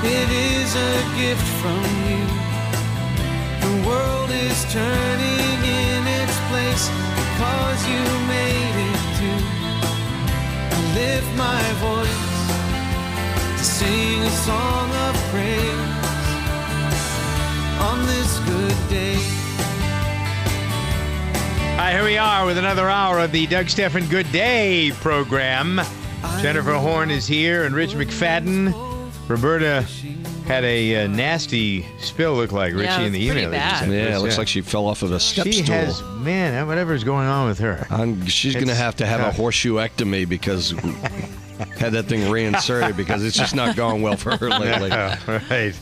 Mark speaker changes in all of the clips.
Speaker 1: It is a gift from you. The world is turning in its place because you made it too. I lift my voice to sing a song of praise on this good day.
Speaker 2: Hi, here we are with another hour of the Doug Stephan Good Day program. Jennifer Horn is here and Rich McFadden. Roberta had a nasty spill, look like, Richie, in the email.
Speaker 3: Yeah, it looks like she fell off of a step
Speaker 2: she
Speaker 3: stool.
Speaker 2: Has, man, whatever's going on with her.
Speaker 3: She's going to have a horseshoeectomy because had that thing reinserted because it's just not going well for her lately.
Speaker 2: Yeah, right.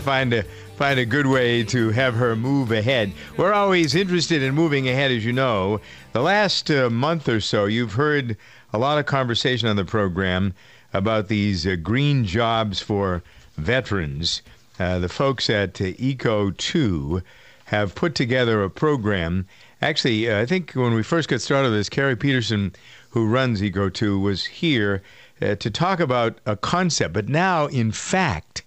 Speaker 2: Find a good way to have her move ahead. We're always interested in moving ahead, as you know. The last month or so, you've heard a lot of conversation on the program about these green jobs for veterans. The folks at Eco2 have put together a program. Actually, I think when we first got started with this, Cary Peterson, who runs Eco2, was here to talk about a concept. But now, in fact,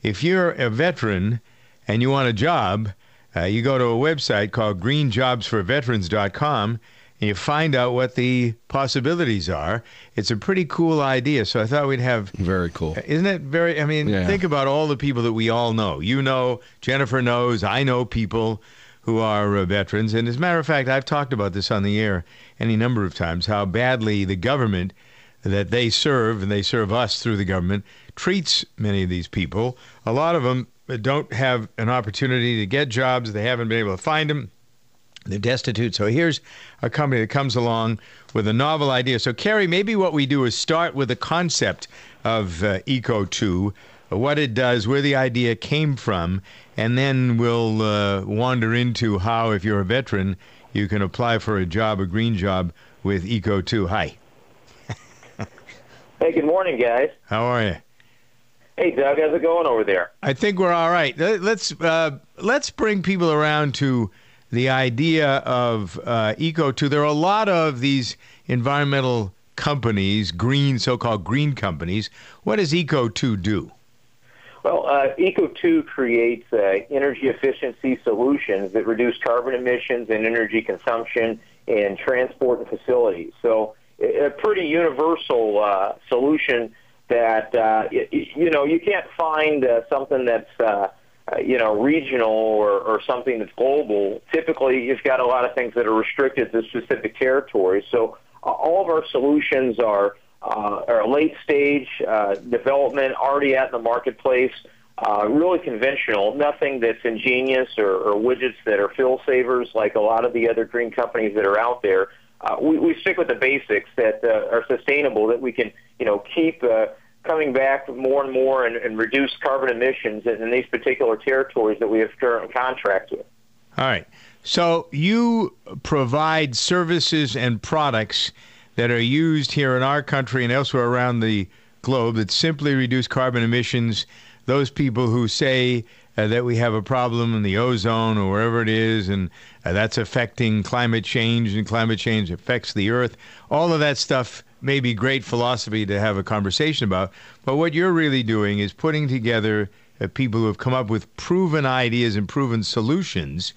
Speaker 2: if you're a veteran and you want a job, you go to a website called greenjobsforveterans.com and you find out what the possibilities are. It's a pretty cool idea, so I thought we'd have...
Speaker 3: Very cool.
Speaker 2: Isn't it very... I mean, think about all the people that we all know. You know, Jennifer knows, I know people who are veterans. And as a matter of fact, I've talked about this on the air any number of times, how badly the government that they serve, and they serve us through the government, treats many of these people. A lot of them don't have an opportunity to get jobs. They haven't been able to find them. They're destitute. So here's a company that comes along with a novel idea. So, Cary, maybe what we do is start with the concept of Eco2, what it does, where the idea came from, and then we'll wander into how, if you're a veteran, you can apply for a job, a green job, with Eco2. Hi.
Speaker 4: Hey, good morning, guys.
Speaker 2: How are you?
Speaker 4: Hey, Doug, how's it going over there?
Speaker 2: I think we're all right. Let's bring people around to the idea of Eco2. There are a lot of these environmental companies, so-called green companies. What does Eco2 do?
Speaker 4: Well, Eco2 creates energy efficiency solutions that reduce carbon emissions and energy consumption in transport and facilities. So a pretty universal solution that, you can't find something that's, regional or something that's global. Typically, you've got a lot of things that are restricted to specific territories. So all of our solutions are late stage development, already out in the marketplace, really conventional, nothing that's ingenious or widgets that are fill savers like a lot of the other green companies that are out there. We stick with the basics that are sustainable, that we can, keep coming back more and more and reduce carbon emissions in these particular territories that we have current contracts with.
Speaker 2: All right. So you provide services and products that are used here in our country and elsewhere around the globe that simply reduce carbon emissions. Those people who say that we have a problem in the ozone or wherever it is, and that's affecting climate change, and climate change affects the earth. All of that stuff may be great philosophy to have a conversation about, but what you're really doing is putting together people who have come up with proven ideas and proven solutions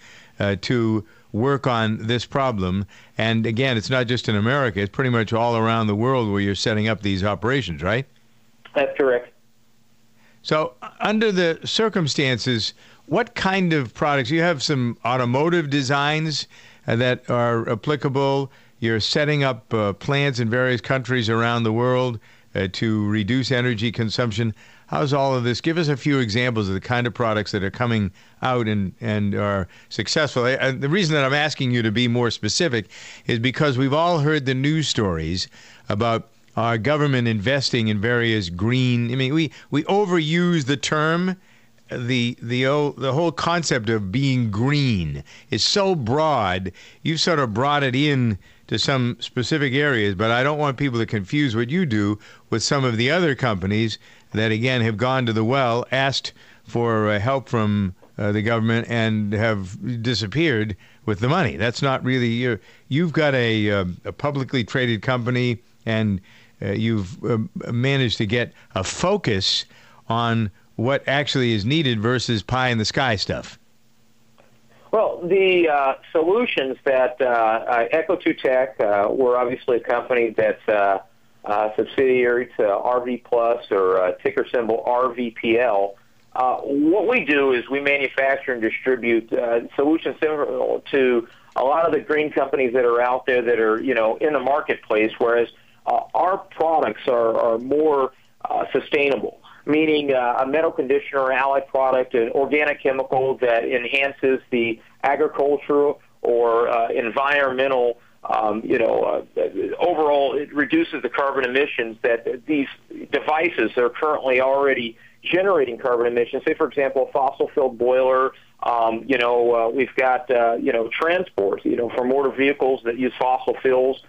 Speaker 2: to work on this problem. And again, it's not just in America, it's pretty much all around the world where you're setting up these operations, right?
Speaker 4: That's correct.
Speaker 2: So under the circumstances, what kind of products? You have some automotive designs that are applicable. You're setting up plants in various countries around the world to reduce energy consumption. How's all of this? Give us a few examples of the kind of products that are coming out and are successful. The reason that I'm asking you to be more specific is because we've all heard the news stories about our government investing in various green. I mean, we overuse the term. The whole concept of being green is so broad. You've sort of brought it in to some specific areas, but I don't want people to confuse what you do with some of the other companies that, again, have gone to the well, asked for help from the government, and have disappeared with the money. That's not really you've got a publicly traded company, and you've managed to get a focus on what actually is needed versus pie in the sky stuff?
Speaker 4: Well, the solutions that Eco2 Tech, we're obviously a company that's subsidiary to RV Plus or ticker symbol RVPL. What we do is we manufacture and distribute solutions similar to a lot of the green companies that are out there that are, in the marketplace, whereas our products are more sustainable, meaning a metal conditioner allied product, an organic chemical that enhances the agricultural or environmental, overall it reduces the carbon emissions that these devices are currently already generating carbon emissions. Say, for example, a fossil-filled boiler. We've got, transport, for motor vehicles that use fossil fuels.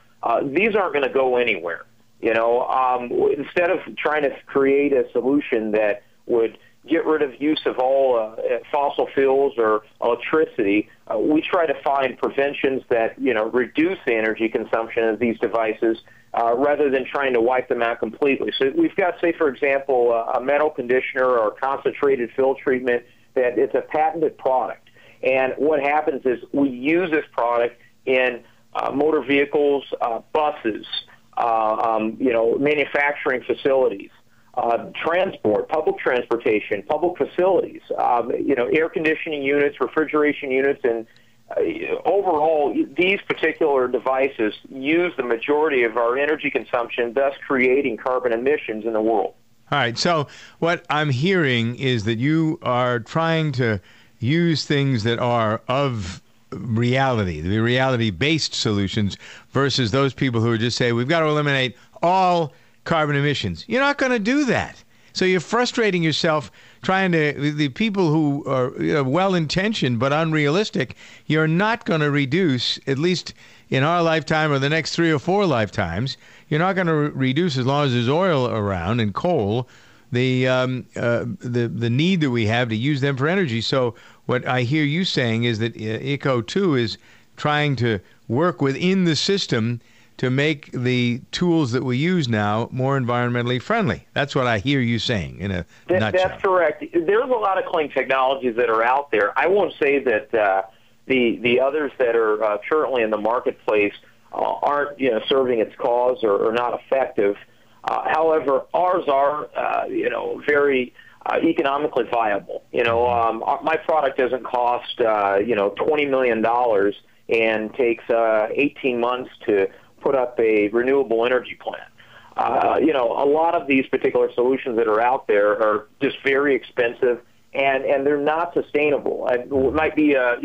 Speaker 4: These aren't going to go anywhere. Instead of trying to create a solution that would get rid of use of all fossil fuels or electricity, we try to find preventions that, reduce the energy consumption of these devices rather than trying to wipe them out completely. So we've got, say, for example, a metal conditioner or concentrated fill treatment that it's a patented product. And what happens is we use this product in motor vehicles, buses, manufacturing facilities, transport, public transportation, public facilities, air conditioning units, refrigeration units, and overall, these particular devices use the majority of our energy consumption, thus creating carbon emissions in the world.
Speaker 2: All right. So what I'm hearing is that you are trying to use things that are of reality, the reality-based solutions, versus those people who just say, we've got to eliminate all carbon emissions. You're not going to do that. So you're frustrating yourself trying to, the people who are well-intentioned but unrealistic, you're not going to reduce, at least in our lifetime or the next 3 or 4 lifetimes, you're not going to reduce, as long as there's oil around and coal, the need that we have to use them for energy. So what I hear you saying is that Eco2 is trying to work within the system to make the tools that we use now more environmentally friendly. That's what I hear you saying in a nutshell.
Speaker 4: That's correct. There's a lot of clean technologies that are out there. I won't say that the others that are currently in the marketplace aren't serving its cause or not effective. However, ours are very economically viable. My product doesn't cost $20 million and takes 18 months to put up a renewable energy plant. A lot of these particular solutions that are out there are just very expensive and they're not sustainable. It might be a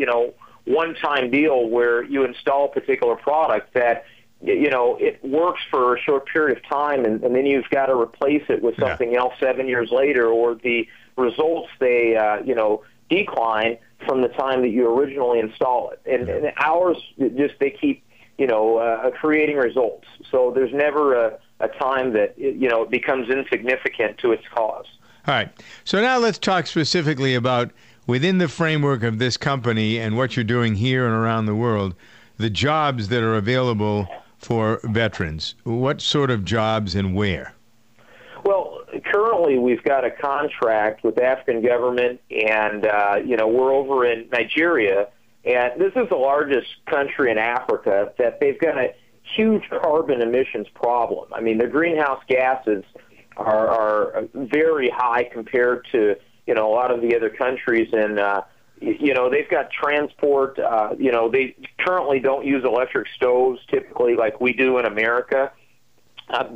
Speaker 4: one-time deal where you install a particular product that it works for a short period of time, and then you've got to replace it with something else 7 years later, or the results they decline from the time that you originally install it. And ours they keep creating results. So there's never a time that it becomes insignificant to its cause.
Speaker 2: All right. So now let's talk specifically about, within the framework of this company and what you're doing here and around the world, the jobs that are available for veterans. What sort of jobs and where?
Speaker 4: Well, currently we've got a contract with the African government, and we're over in Nigeria, and this is the largest country in Africa that they've got a huge carbon emissions problem. I mean, the greenhouse gases are very high compared to a lot of the other countries, and they've got transport. They currently don't use electric stoves typically like we do in America.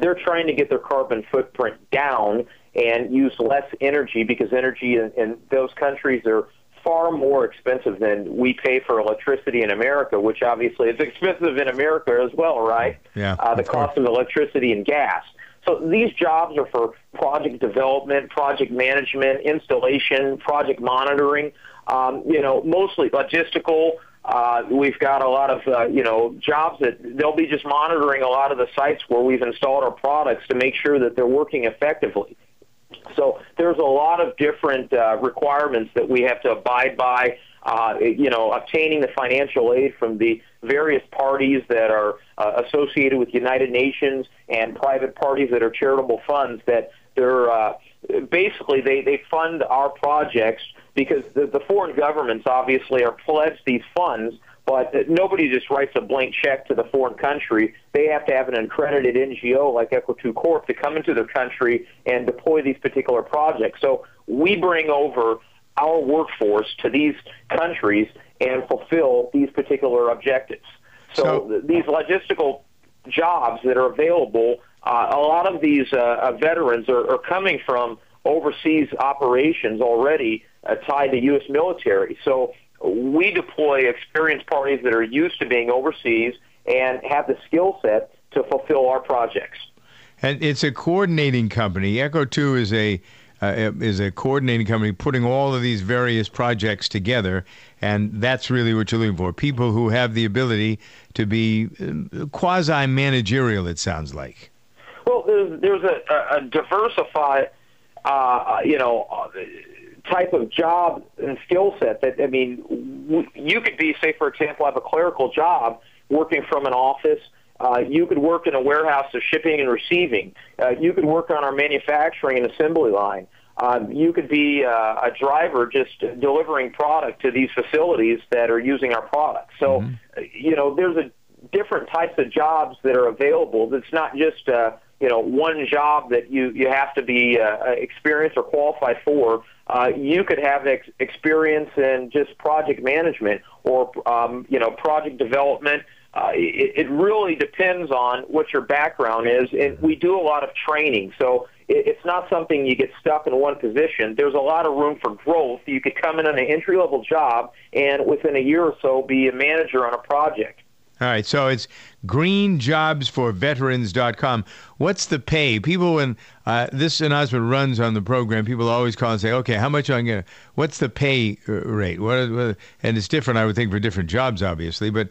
Speaker 4: They're trying to get their carbon footprint down and use less energy, because energy in those countries are far more expensive than we pay for electricity in America, which obviously is expensive in America as well, right?
Speaker 2: Yeah.
Speaker 4: The cost of electricity and gas. So these jobs are for project development, project management, installation, project monitoring, mostly logistical. We've got a lot of, jobs that they'll be just monitoring a lot of the sites where we've installed our products to make sure that they're working effectively. So there's a lot of different requirements that we have to abide by, obtaining the financial aid from the various parties that are associated with United Nations and private parties that are charitable funds, that they're basically they fund our projects because the foreign governments obviously are pledged these funds, but nobody just writes a blank check to the foreign country. They have to have an accredited NGO like Eco2 Corp to come into their country and deploy these particular projects. So we bring over our workforce to these countries and fulfill these particular objectives. So these logistical jobs that are available, a lot of these veterans are coming from overseas operations already tied to U.S. military. So we deploy experienced parties that are used to being overseas and have the skill set to fulfill our projects.
Speaker 2: And it's a coordinating company. Eco2 is a coordinating company putting all of these various projects together, and that's really what you're looking for. People who have the ability to be quasi-managerial, it sounds like. Well,
Speaker 4: there's a diversified, type of job and skill set that, I mean, you could be, say, for example, have a clerical job working from an office. You could work in a warehouse of shipping and receiving. You could work on our manufacturing and assembly line. You could be a driver just delivering product to these facilities that are using our products. So, there's a different types of jobs that are available. It's not just, one job that you have to be experienced or qualified for. You could have experience in just project management or, project development. It really depends on what your background is, and we do a lot of training. So it's not something you get stuck in one position. There's a lot of room for growth. You could come in on an entry-level job and within a year or so be a manager on a project.
Speaker 2: All right, so it's greenjobsforveterans.com. What's the pay? People, when this announcement runs on the program, people always call and say, okay, how much am I going to, what's the pay rate? And it's different, I would think, for different jobs, obviously, but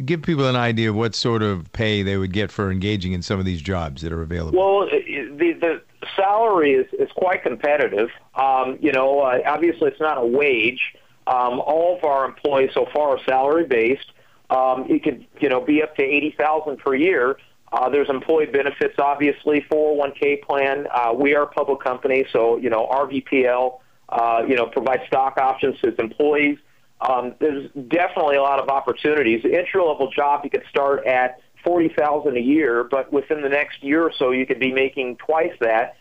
Speaker 2: give people an idea of what sort of pay they would get for engaging in some of these jobs that are available.
Speaker 4: Well, the salary is quite competitive. Obviously it's not a wage. All of our employees so far are salary-based. It could, be up to $80,000 per year. There's employee benefits, obviously, 401k plan. We are a public company, so, RVPL, provides stock options to its employees. There's definitely a lot of opportunities. The entry-level job, you could start at $40,000 a year, but within the next year or so, you could be making twice that,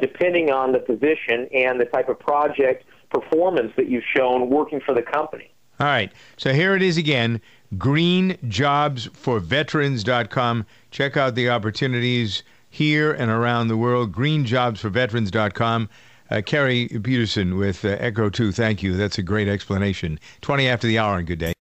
Speaker 4: depending on the position and the type of project performance that you've shown working for the company.
Speaker 2: All right. So here it is again, greenjobsforveterans.com. Check out the opportunities here and around the world, greenjobsforveterans.com. Cary Peterson with Eco2, thank you. That's a great explanation. 20 after the hour, and good day.